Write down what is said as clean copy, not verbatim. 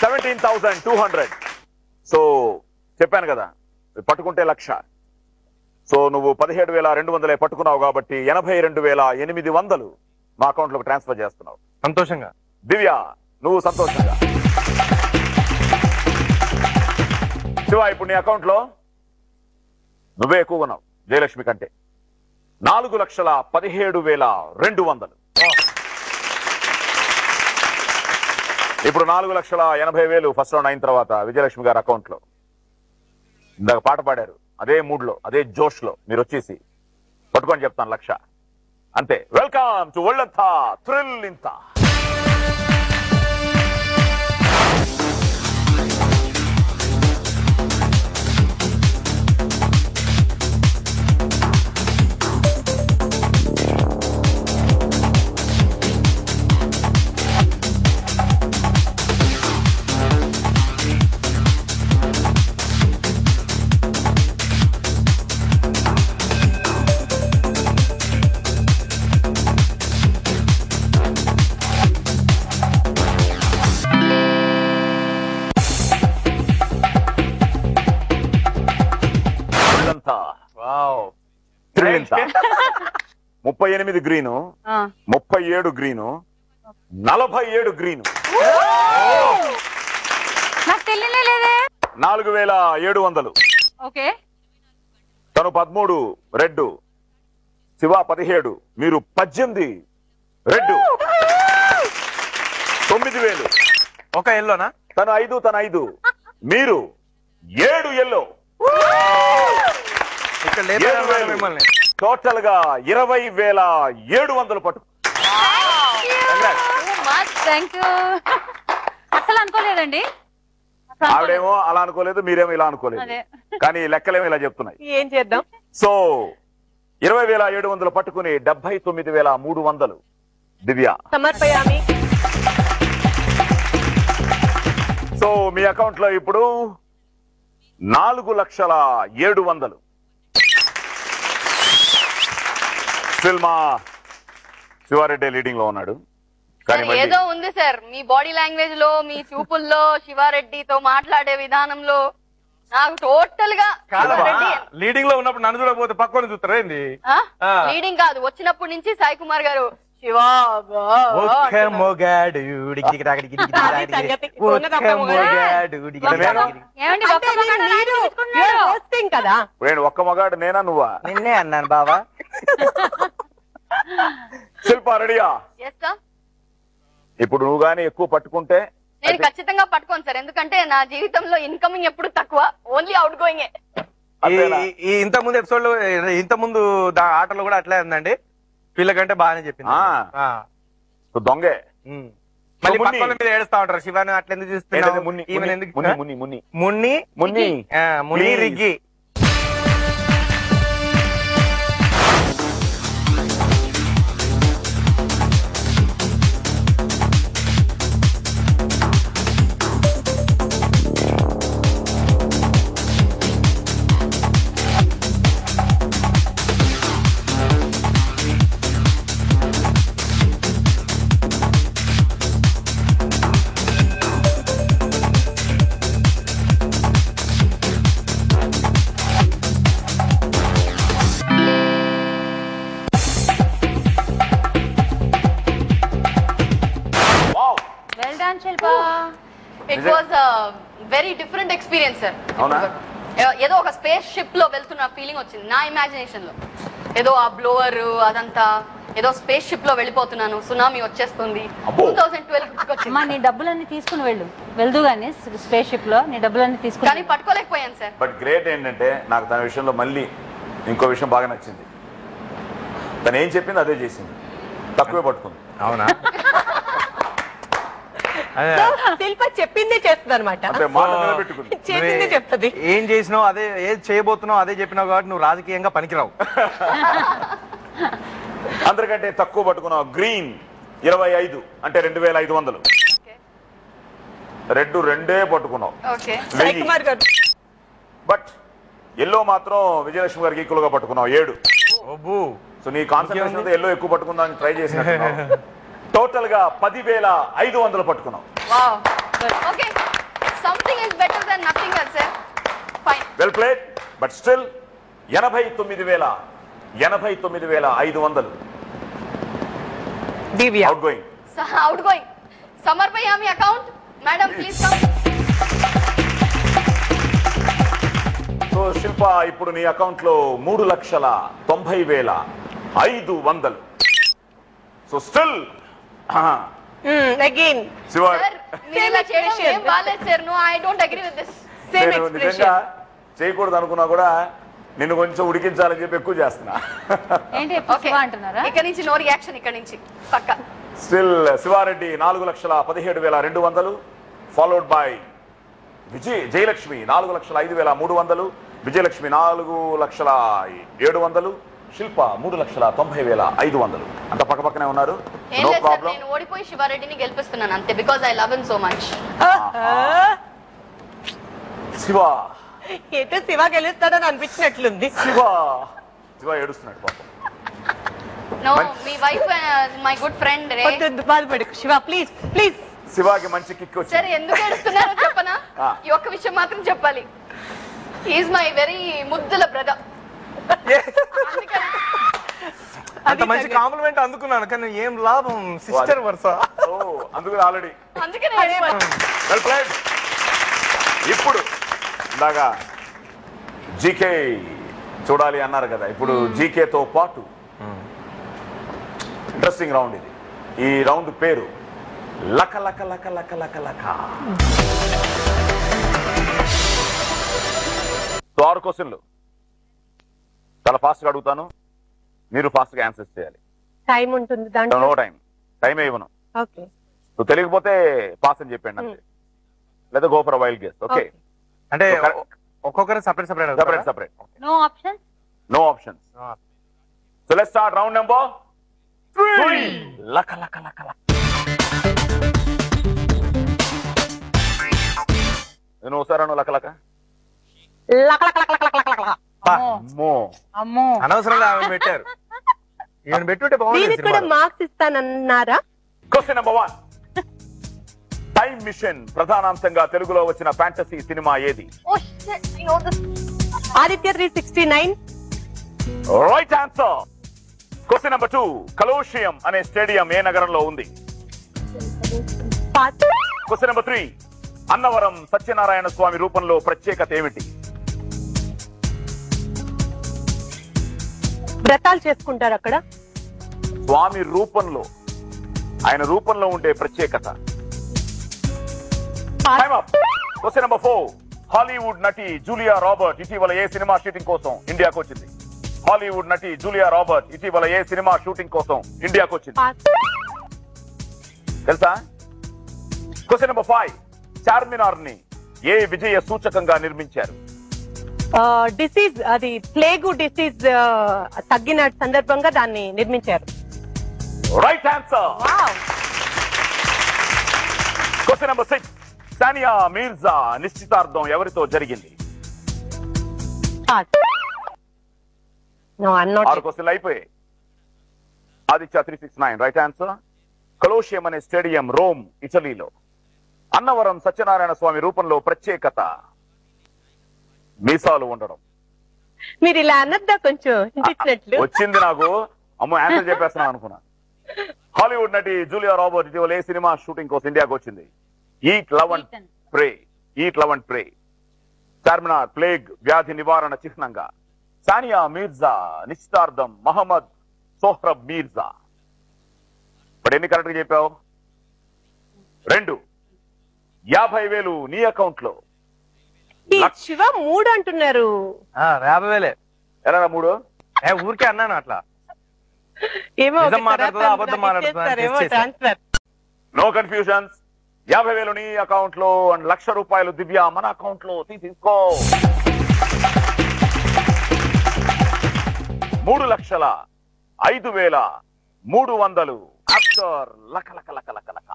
17,200. So చెప్పాను కదా పట్టుకుంటే 1,00,000. సో నువ్వు 17,200 పట్టుకున్నావు కాబట్టి 82,800 మా అకౌంట్ లోకి ట్రాన్స్ఫర్ చేస్తున్నావు. సంతోషంగా. దివ్య నువ్వు సంతోషంగా. శివ ఇప్పుడు నీ అకౌంట్ లో నువ్వే ఎక్కువ ఉన్నావు జయలక్ష్మి కంటే. 4,17,200. ఇప్పుడు 4,80,000 ఫస్ట్ రౌండ్ అయిన తర్వాత విజయలక్ష్మి గారి అకౌంట్ లో. ఇందాక పాట పాడారు అదే మూడ్ లో అదే జోష్ లో మీరు వచ్చేసి పట్టుకొని చెప్తాను 1,00,000 అంతే. వెల్కమ్ టు ఒళ్ళంతా థ్రిల్ ఇంత. థ్రిల్ ఇంత 38 గ్రీను, 37 గ్రీను, 47 గ్రీను, 4,700. తను 13 రెడ్, శివ 17, మీరు 18 రెడ్, 9,000. ఒక ఎల్లోనా? తను 5 మీరు 7 ఎల్లో. టోటల్ గా 20,700 పట్టు. అసలు అనుకోలేదండి. ఆవిడేమో అలా అనుకోలేదు, మీరేమో ఇలా అనుకోలేదు, కానీ లెక్కలేమో ఇలా చెప్తున్నాయి. ఏం చేద్దాం? సో 20,700 పట్టుకుని 79,300 దివ్య సమర్పయామి. సో మీ అకౌంట్ లో ఇప్పుడు 4,700,000. సిల్మా శివారెడ్డి లీడింగ్ లో ఉన్నాడు. ఏదో ఉంది సార్ మీ బాడీ లాంగ్వేజ్ లో, మీ చూపుల్లో, శివారెడ్డితో మాట్లాడే విధానంలో నాకు టోటల్ గా లీడింగ్ లో ఉన్నప్పుడు నన్ను చూడకపోతే పక్కన చూస్తారా ఏంది? లీడింగ్ కాదు, వచ్చినప్పటి నుంచి సాయి కుమార్ గారు కదా. ఒక్క మగాడు నేనా నువ్వా? నిన్నే అన్నాను బావా. శిల్ప రెడీయా? ఇప్పుడు నువ్వు గానీ ఎక్కువ పట్టుకుంటే నేను ఖచ్చితంగా పట్టుకోను సార్, ఎందుకంటే నా జీవితంలో ఇన్కమింగ్ ఎప్పుడు తక్కువ, ఓన్లీ అవుట్ గోయింగ్. ఈ ఇంత ముందు ఎపిసోడ్ లో ఇంత ముందు ఆటలో కూడా అట్లే ఉందండి. వీళ్ళకంటే బాగానే చెప్పింది. దొంగే మళ్ళీ పక్కల మీద ఏడుస్తా ఉంటారు. శివాని అట్లా ఎందుకు చూస్తున్నావు? మున్ని రిగ్గి. It was very different experience sir. ఏదో ఒక స్పేస్ షిప్ లో వెళ్తున్న ఫీలింగ్ వచ్చింది నా ఇమాజినేషన్ లో. ఏదో ఆ బ్లోవర్ అదంతా ఏదో స్పేస్ షిప్ లో వెళ్ళిపోతున్నాను, సునామీ వచ్చేస్తుంది. 2012 నీ డబ్బులన్నీ తీసుకుని వెళ్దు గానీ స్పేస్ షిప్ లో నీ డబ్బులన్నీ తీసుకుని, కానీ పట్టుకోలేకపోయాను సార్. బట్ గ్రేట్ ఏంటంటే నాకు తన విషయంలో మళ్ళీ ఇంకో విషయం బాగా నచ్చింది. తను ఏం చెప్పింది అదే చేసింది, తక్కువే పట్టుకుంది. అవునా? శిల్ప చెప్పిందే చేస్తుంది అనమాట, చేసిందే చెప్తుంది. ఏం చేసినావు అదే, ఏది చేయబోతున్నావు అదే చెప్పినావు కాబట్టి నువ్వు రాజకీయంగా పనికిరావు. అందరికంటే తక్కువ పట్టుకున్నావు గ్రీన్ 25 అంటే 2,500. రెడ్ 2 పట్టుకున్నావు. బట్ ఎల్లో మాత్రం విజయలక్ష్మి గారికి ఈక్వల్ గా పట్టుకున్నావు 7. సో నీ కాన్సన్ట్రేషన్ ఎల్లో ఎక్కువ పట్టుకుందానికి ట్రై చేసినట్టు. టోటల్ గా 10,500 పట్టుకున్నావు. Something is better than nothing else sir. Fine. Well played, but still 89,500 Divya outgoing. Outgoing. సమర్పయామి account. Madam please come. So Shilpa, ఇప్పుడు నీ అకౌంట్ లో 3,90,500. So still again Shiva, sir మీరు ఇలా చేయడం ఏం బాలేదు సార్. No, I don't agree with this. Same నేను నిజంగా ఎక్స్ప్రెషన్. చేయకూడదు అనుకున్నా కూడా నిన్ను కొంచెం ఉడికించాలని చెప్పి ఎక్కువ చేస్తున్నా. ఏంటి ఓకే అంటున్నారా? ఇక్కడ నుంచి నో రియాక్షన్. ఇక్కడ నుంచి పక్క. Still Sivareddy 4,17,200, followed by Jayalakshmi 4,05,300, Vijayalakshmi 4,07,000, Shilpa 3,90,500. అంత పక్క పక్కనే ఉన్నారు. ఏం నో లేదు సార్, ప్రాబ్లం. నేను ఓడిపోయి శివారెడ్డిని గెలిపిస్తున్నాను అంతే. Because I love him so much. Shiva ఏటో శివ గెలుస్తాడని అనిపించినట్లుంది. శివ శివ ఏడుస్తున్నాడు పాపం. నో, మీ వైఫ్ మై గుడ్ ఫ్రెండ్ రే. బాధపడు శివ, ప్లీజ్ ప్లీజ్. శివాకి మంచి కిక్ సరే వచ్చింది. ఎందుకు ఏడుస్తున్నారో చెప్పనా? ఆ. ఈ ఒక్క విషయం మాత్రం చెప్పాలి. ఈజ్ మై వెరీ ముద్దుల బ్రదర్. అంత మంచి కాంప్లిమెంట్ అందుకున్నాను కానీ ఏం లాభం, సిస్టర్ వరుస. ఓ, అందుకు ఆల్రెడీ అందుకనే వెల్ ప్లేడ్. ఇప్పుడు ఇందాక జీకే చూడాలి అన్నారు కదా, ఇప్పుడు జీకేతో పాటు ఇంట్రెస్టింగ్ రౌండ్ ఇది. ఈ రౌండ్ పేరు లక లక లక లక లక లక. 6 క్వశ్చన్లు చాలా ఫాస్ట్ గా అడుగుతాను, మీరు ఫాస్ట్ గా ఆన్సర్ చేయాలి. టైం ఉంటుంది దాంట్లో. నో టైం, టైమే ఇవ్వను. ఓకే. నువ్వు తెలియకపోతే పాస్ అని చెప్పండి అంతే, లేదా go for wild guess. Okay, అంటే ఒక్కొక్కరు separate separate separate separate, no option. No options. So let's start round number 3. లక లక లక లక. నేను ఒకసారి లక లక. అమ్మో, అమ్మో, అనవసరంగా ఆమె పెట్టారు. ఈయన పెట్టుంటే దీనికి బాగుంది కూడా సినిమాలో. మార్క్స్ ఇస్తానన్నారా? Question number 1. టైమ్ మిషన్ ప్రధానాంశంగా తెలుగులో వచ్చిన ఫ్యాంటసీ సినిమా ఏది? Oh shit, I know this. Aditya 369. Right answer. Question number 2. Colosseum అనే స్టేడియం ఏ నగరంలో ఉంది? Pass. Question number 3. Annavaram Satyanarayana Swamy రూపంలో ప్రత్యేకత ఏమిటి? వ్రతాలు చేసుకుంటారు అక్కడ. స్వామి రూపంలో, ఆయన రూపంలో ఉండే ప్రత్యేకత. Question number 4. హాలీవుడ్ నటి జూలియా రాబర్ట్ ఇటీవల ఏ సినిమా షూటింగ్ కోసం ఇండియాకు వచ్చింది? హాలీవుడ్ నటి జూలియా రాబర్ట్ ఇటీవల ఏ సినిమా షూటింగ్ కోసం ఇండియాకు వచ్చింది? పాస్. తెలుసా? Question number 5. చార్మినార్ ని ఏ విజయ సూచకంగా నిర్మించారు? డిసీజ్, అది ప్లేగు డిసీజ్ తగ్గిన సందర్భంగా దాన్ని నిర్మించారు. Right answer. Question number 6. Sania Mirza నిశ్చితార్థం ఎవరితో జరిగింది? పాస్. No, I'm not. 6 క్వశ్చన్లు అయిపోయాయి. Aditya 369 right answer. కలోషియం అనే స్టేడియం రోమ్, ఇటలీలో. అన్నవరం సత్యనారాయణ స్వామి రూపంలో ప్రత్యేకత మీసాలు ఉండడం. మీరు ఇలా అన్నద్దా కొంచెం ఇంటిచ్చినట్లు. వచ్చింది నాకు, అమ్మో ఆన్సర్ చెప్పేస్తున్నాను అనుకున్నా. హాలీవుడ్ నటి జూలియా రాబర్ట్ ఇటీవల ఏ సినిమా షూటింగ్ కోసం ఇండియాకు వచ్చింది? Eat love and pray. Eat love and pray. Charminar plague వ్యాధి నివారణ చిహ్నంగా. సానియా మీర్జా నిశ్చితార్థం మహమ్మద్ సోహ్రబ్ మీర్జా. ఇప్పుడు ఎన్ని కరెక్ట్ గా చెప్పావు? 2. 50,000 నీ అకౌంట్ లో. ఈ శివ 3 అంటున్నారు. 50,000 ఎలా 3? ఊరికే అన్నాను అట్లా. ఏమో నిజం మాట్లాడుతుందా, అబద్ధం మాట్లాడుతుందా అని ఏమో టెస్ట్ చేశా. ట్రాన్స్ఫర్. No confusions. 50,000 నీ అకౌంట్ లో అండ్ ₹1,00,000 దివ్య మన అకౌంట్ లో తీసుకో. 3,05,300 ఆఫ్టర్ లక లక లక లక లక.